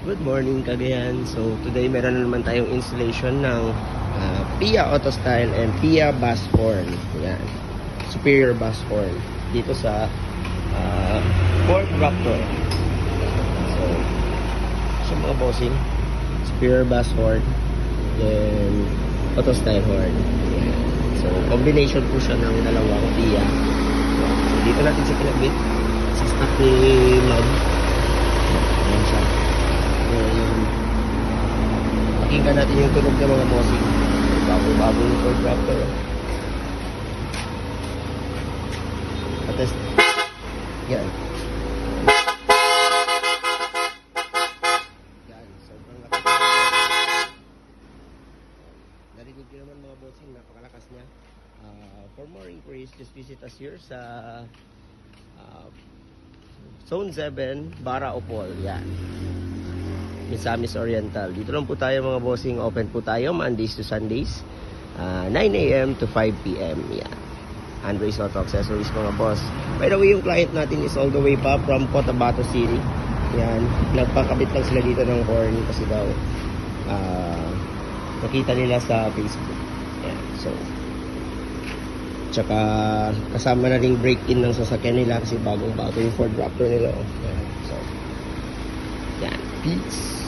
Good morning, Cagayan. So today meron na naman tayong installation ng PIA Auto Style and PIA Bass Horn. Yan. Superior Bass Horn dito sa Ford Raptor. So mga bossing, Superior Bass Horn then Auto Style Horn. Yan. So combination po siya ng dalawang PIA. So dito natin siya kinabit sa stock ni Ma'am. Ayan siya. Pakinggan natin yung tunog ng mga bossing. Bago-bago yung Ford Raptor. Patest. Yan. Yan. Sobrang lakas. Narinig nyo naman mga bossing. Napakalakas niya. For more inquiries, just visit us here sa Zone 7, Bara Opol. Yan. Misamis Oriental. Dito lang po tayo mga bossing. Open po tayo Mondays to Sundays. 9 a.m. to 5 p.m. Yan. Andres Auto Accessories mga boss. By the way, yung client natin is all the way pa from Cotabato City. Yan. Nagpakabit lang sila dito ng horn kasi daw nakita nila sa Facebook. Yan. So, tsaka kasama na ring break-in ng sasakyan nila kasi bagong-bago yung Ford Raptor nila. Yan. So, yan. Peace.